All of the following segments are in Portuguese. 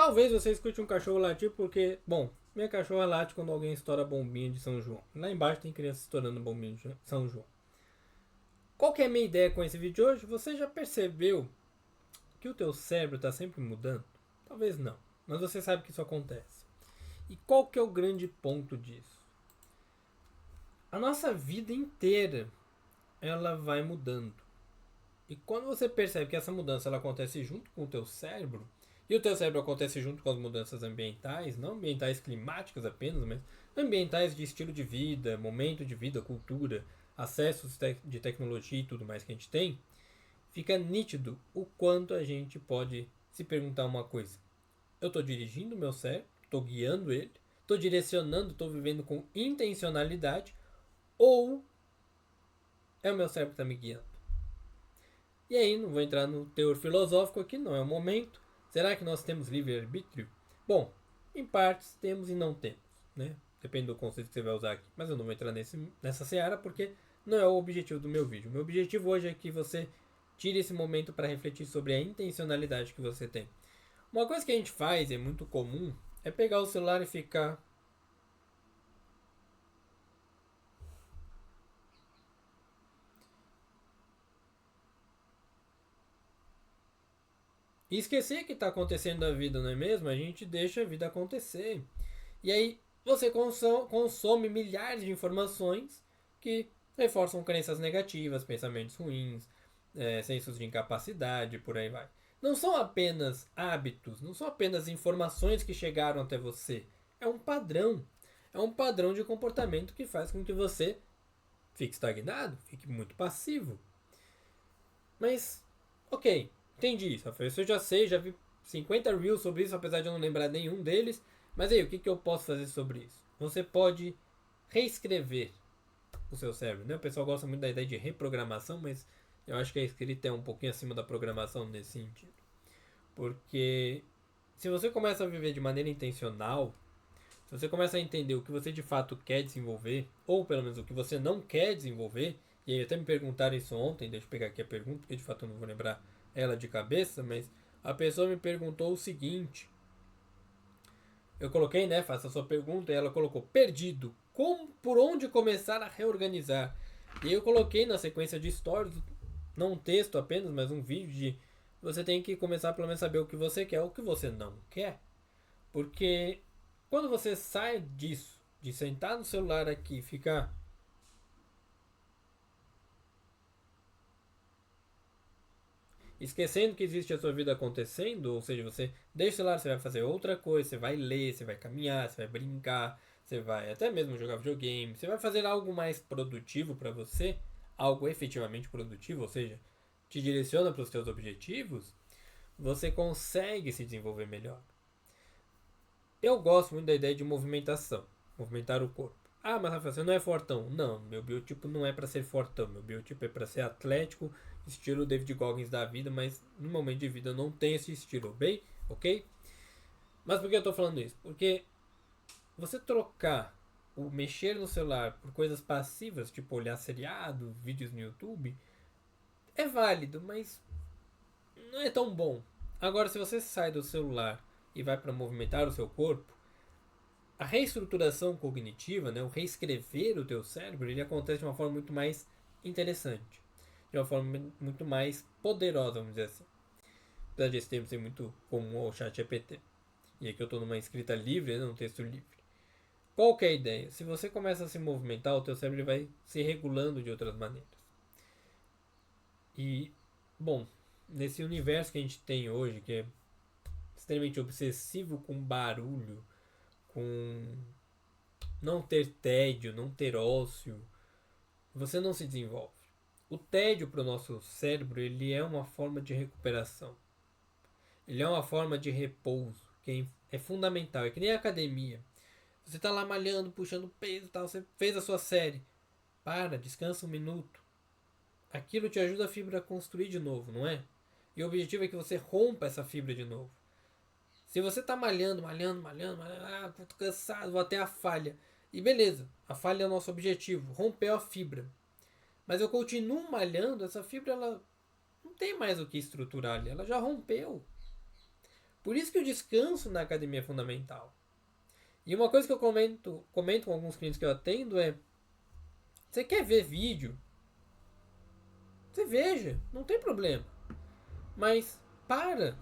Talvez você escute um cachorro latir porque, bom, minha cachorra late quando alguém estoura a bombinha de São João. Lá embaixo tem criança estourando bombinha de São João. Qual que é a minha ideia com esse vídeo de hoje? Você já percebeu que o teu cérebro está sempre mudando? Talvez não, mas você sabe que isso acontece. E qual que é o grande ponto disso? A nossa vida inteira ela vai mudando. E quando você percebe que essa mudança ela acontece junto com o teu cérebro, e o teu cérebro acontece junto com as mudanças ambientais, não ambientais climáticas apenas, mas ambientais de estilo de vida, momento de vida, cultura, acessos de tecnologia e tudo mais que a gente tem, fica nítido o quanto a gente pode se perguntar uma coisa. Eu estou dirigindo o meu cérebro, estou guiando ele, estou direcionando, estou vivendo com intencionalidade, ou é o meu cérebro que está me guiando? E aí, não vou entrar no teor filosófico aqui, não é o momento. Será que nós temos livre-arbítrio? Bom, em partes temos e não temos, né? Depende do conceito que você vai usar aqui. Mas eu não vou entrar nessa seara porque não é o objetivo do meu vídeo. O meu objetivo hoje é que você tire esse momento para refletir sobre a intencionalidade que você tem. Uma coisa que a gente faz, é muito comum, é pegar o celular e ficar e esquecer que está acontecendo a vida, não é mesmo? A gente deixa a vida acontecer. E aí você consome milhares de informações que reforçam crenças negativas, pensamentos ruins, sensos de incapacidade, por aí vai. Não são apenas hábitos, não são apenas informações que chegaram até você. É um padrão. É um padrão de comportamento que faz com que você fique estagnado, fique muito passivo. Mas, ok, entendi isso, Rafael. Isso eu já sei, já vi 50 reels sobre isso, apesar de eu não lembrar nenhum deles. Mas aí, o que eu posso fazer sobre isso? Você pode reescrever o seu cérebro, né? O pessoal gosta muito da ideia de reprogramação, mas eu acho que a escrita é um pouquinho acima da programação nesse sentido. Porque se você começa a viver de maneira intencional, se você começa a entender o que você de fato quer desenvolver, ou pelo menos o que você não quer desenvolver, e aí até me perguntaram isso ontem, deixa eu pegar aqui a pergunta, porque de fato eu não vou lembrar ela de cabeça, mas a pessoa me perguntou o seguinte: eu coloquei, né, faça a sua pergunta, e ela colocou, perdido, por onde começar a reorganizar? E eu coloquei na sequência de stories, não um texto apenas, mas um vídeo de você tem que começar pelo menos a saber o que você quer, o que você não quer. Porque quando você sai disso, de sentar no celular aqui e ficar esquecendo que existe a sua vida acontecendo, ou seja, você deixa o celular, você vai fazer outra coisa, você vai ler, você vai caminhar, você vai brincar, você vai até mesmo jogar videogame, você vai fazer algo mais produtivo para você, algo efetivamente produtivo, ou seja, te direciona para os seus objetivos, você consegue se desenvolver melhor. Eu gosto muito da ideia de movimentação, movimentar o corpo. Ah, mas Rafael, você não é fortão. Não, meu biotipo não é para ser fortão. Meu biotipo é para ser atlético, estilo David Goggins da vida, mas no momento de vida eu não tenho esse estilo, bem? Ok? Mas por que eu estou falando isso? Porque você trocar o mexer no celular por coisas passivas, tipo olhar seriado, vídeos no YouTube, é válido, mas não é tão bom. Agora, se você sai do celular e vai para movimentar o seu corpo, a reestruturação cognitiva, né, o reescrever o teu cérebro, ele acontece de uma forma muito mais interessante, de uma forma muito mais poderosa, vamos dizer assim. Apesar desse termo ser muito comum ao chat GPT. E aqui eu estou numa escrita livre, né, num texto livre. Qual que é a ideia? Se você começa a se movimentar, o teu cérebro vai se regulando de outras maneiras. E, bom, nesse universo que a gente tem hoje, que é extremamente obsessivo com barulho, com não ter tédio, não ter ócio, você não se desenvolve. O tédio para o nosso cérebro ele é uma forma de recuperação. Ele é uma forma de repouso que é fundamental. É que nem a academia. Você está lá malhando, puxando peso, tal, você fez a sua série. Para, descansa um minuto. Aquilo te ajuda a fibra a construir de novo, não é? E o objetivo é que você rompa essa fibra de novo. Se você está malhando, tô cansado, vou até a falha. E beleza, a falha é o nosso objetivo, rompeu a fibra. Mas eu continuo malhando, essa fibra ela não tem mais o que estruturar ali, ela já rompeu. Por isso que o descanso na academia é fundamental. E uma coisa que eu comento com alguns clientes que eu atendo é: você quer ver vídeo? Você veja, não tem problema. Mas para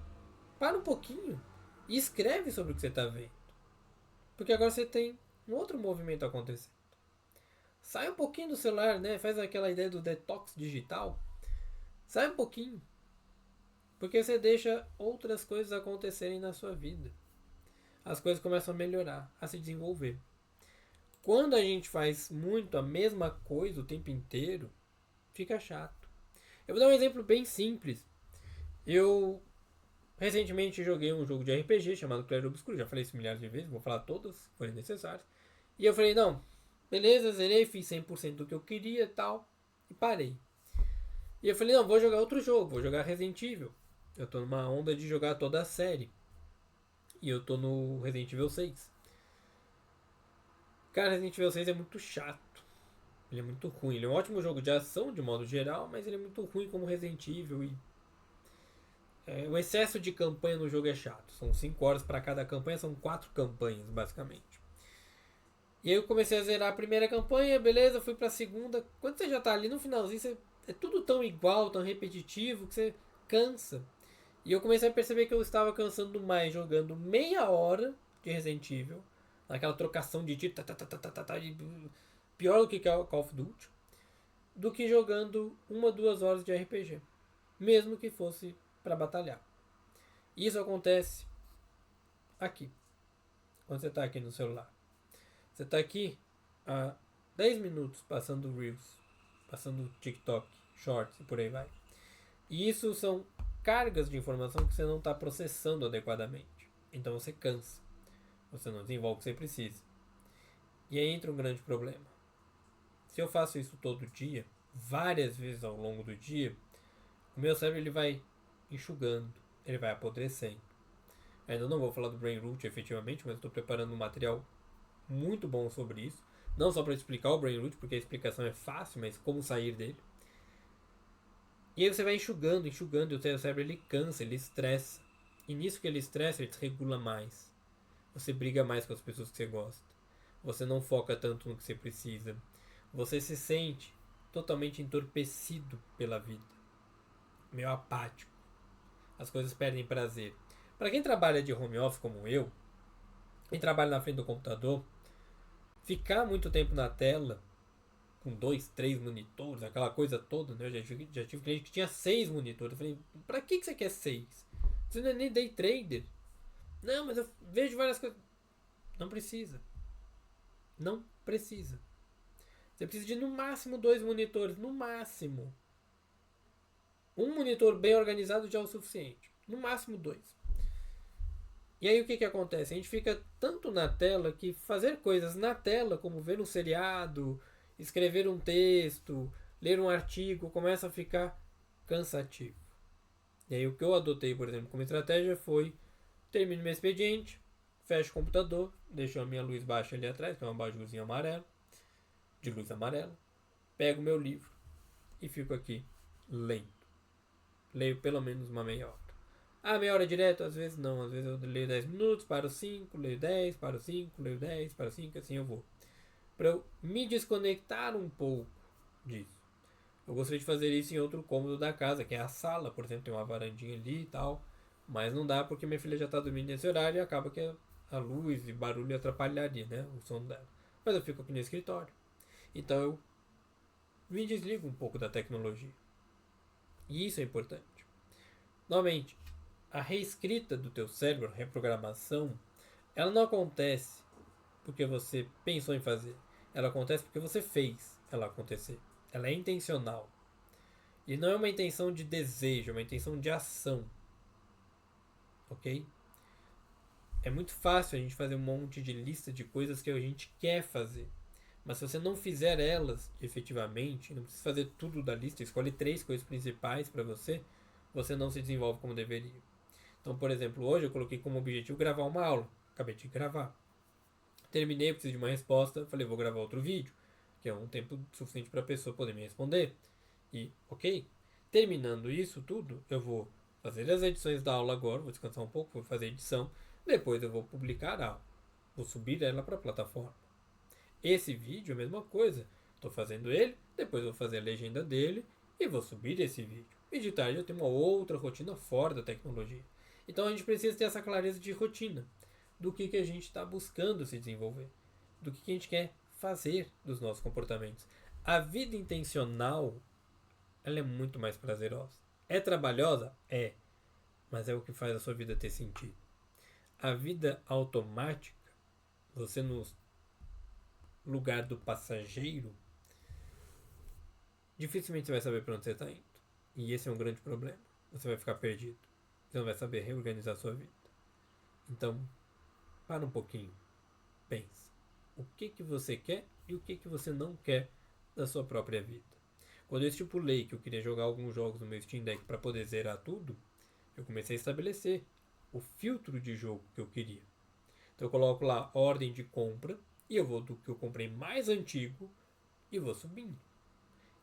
um pouquinho e escreve sobre o que você está vendo. Porque agora você tem um outro movimento acontecendo. Sai um pouquinho do celular, né? Faz aquela ideia do detox digital. Sai um pouquinho. Porque você deixa outras coisas acontecerem na sua vida. As coisas começam a melhorar, a se desenvolver. Quando a gente faz muito a mesma coisa o tempo inteiro, fica chato. Eu vou dar um exemplo bem simples. Eu recentemente joguei um jogo de RPG chamado Clair Obscuro. Já falei isso milhares de vezes, vou falar todas, se forem necessárias. E eu falei, não, beleza, zerei, fiz 100% do que eu queria e tal. E parei. E eu falei, não, vou jogar outro jogo, vou jogar Resident Evil. Eu tô numa onda de jogar toda a série. E eu tô no Resident Evil 6. Cara, Resident Evil 6 é muito chato. Ele é muito ruim. Ele é um ótimo jogo de ação, de modo geral, mas ele é muito ruim como Resident Evil. E o excesso de campanha no jogo é chato. São 5 horas para cada campanha, são 4 campanhas, basicamente. E aí eu comecei a zerar a primeira campanha, beleza, fui pra segunda. Quando você já tá ali no finalzinho, é tudo tão igual, tão repetitivo, que você cansa. E eu comecei a perceber que eu estava cansando mais jogando meia hora de Resident Evil, naquela trocação de tiro, pior do que Call of Duty, do que jogando 1, 2 horas de RPG, mesmo que fosse para batalhar. Isso acontece aqui, quando você está aqui no celular. Você está aqui há 10 minutos passando Reels, passando TikTok, Shorts e por aí vai. E isso são cargas de informação que você não está processando adequadamente. Então você cansa. Você não desenvolve o que você precisa. E aí entra um grande problema. Se eu faço isso todo dia, várias vezes ao longo do dia, o meu cérebro ele vai enxugando, ele vai apodrecendo. Ainda não vou falar do Brain Root efetivamente, mas estou preparando um material muito bom sobre isso. Não só para explicar o Brain Root, porque a explicação é fácil, mas como sair dele. E aí você vai enxugando, enxugando, e o seu cérebro ele cansa, ele estressa. E nisso que ele estressa, ele desregula mais. Você briga mais com as pessoas que você gosta. Você não foca tanto no que você precisa. Você se sente totalmente entorpecido pela vida. Meio apático. As coisas perdem prazer. Para quem trabalha de home office como eu, quem trabalha na frente do computador, ficar muito tempo na tela, com 2, 3 monitores, aquela coisa toda, né? Eu já tive cliente que tinha 6 monitores. Eu falei, pra que você quer 6? Você não é nem day trader. Não, mas eu vejo várias coisas. Não precisa. Não precisa. Você precisa de no máximo 2 monitores. No máximo. Um monitor bem organizado já é o suficiente. No máximo 2. E aí o que acontece? A gente fica tanto na tela que fazer coisas na tela, como ver um seriado, escrever um texto, ler um artigo, começa a ficar cansativo. E aí o que eu adotei, por exemplo, como estratégia foi: termino meu expediente, fecho o computador, deixo a minha luz baixa ali atrás, que é uma abajurzinha amarela, de luz amarela, pego meu livro e fico aqui lendo. Leio pelo menos uma meia hora. Ah, meia hora direto? Às vezes não. Às vezes eu leio 10 minutos, paro 5, leio 10, paro 5, leio 10, paro 5, assim eu vou. Para eu me desconectar um pouco disso. Eu gostaria de fazer isso em outro cômodo da casa, que é a sala, por exemplo, tem uma varandinha ali e tal. Mas não dá porque minha filha já está dormindo nesse horário e acaba que a luz e barulho atrapalharia, né, o sono dela. Mas eu fico aqui no escritório. Então eu me desligo um pouco da tecnologia. E isso é importante. Novamente, a reescrita do teu cérebro, a reprogramação, ela não acontece porque você pensou em fazer. Ela acontece porque você fez ela acontecer. Ela é intencional. E não é uma intenção de desejo, é uma intenção de ação. Ok? É muito fácil a gente fazer um monte de lista de coisas que a gente quer fazer. Mas se você não fizer elas efetivamente, não precisa fazer tudo da lista, escolhe 3 coisas principais para você, você não se desenvolve como deveria. Então, por exemplo, hoje eu coloquei como objetivo gravar uma aula. Acabei de gravar. Terminei, preciso de uma resposta. Falei, vou gravar outro vídeo, que é um tempo suficiente para a pessoa poder me responder. E, ok. Terminando isso tudo, eu vou fazer as edições da aula agora, vou descansar um pouco, vou fazer edição, depois eu vou publicar a aula, vou subir ela para a plataforma. Esse vídeo é a mesma coisa, estou fazendo ele, depois eu vou fazer a legenda dele e vou subir esse vídeo. E de tarde eu tenho uma outra rotina fora da tecnologia. Então a gente precisa ter essa clareza de rotina, do que a gente está buscando se desenvolver, do que a gente quer fazer dos nossos comportamentos. A vida intencional, ela é muito mais prazerosa. É trabalhosa? É. Mas é o que faz a sua vida ter sentido. A vida automática, você no lugar do passageiro, dificilmente você vai saber para onde você está indo. E esse é um grande problema. Você vai ficar perdido. Você não vai saber reorganizar a sua vida. Então, para um pouquinho. Pense. O que você quer e o que você não quer da sua própria vida. Quando eu estipulei que eu queria jogar alguns jogos no meu Steam Deck para poder zerar tudo, eu comecei a estabelecer o filtro de jogo que eu queria. Então eu coloco lá ordem de compra e eu vou do que eu comprei mais antigo e vou subindo.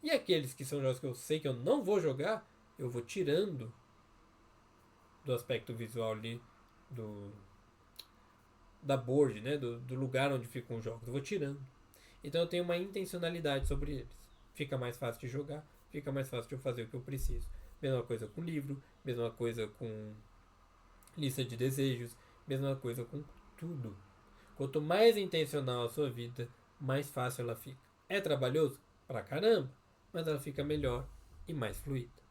E aqueles que são jogos que eu sei que eu não vou jogar, eu vou tirando do aspecto visual ali da board, né, do lugar onde ficam os jogos. Eu vou tirando. Então eu tenho uma intencionalidade sobre eles. Fica mais fácil de jogar, fica mais fácil de eu fazer o que eu preciso. Mesma coisa com livro, mesma coisa com lista de desejos, mesma coisa com tudo. Quanto mais intencional a sua vida, mais fácil ela fica. É trabalhoso? Pra caramba, mas ela fica melhor e mais fluida.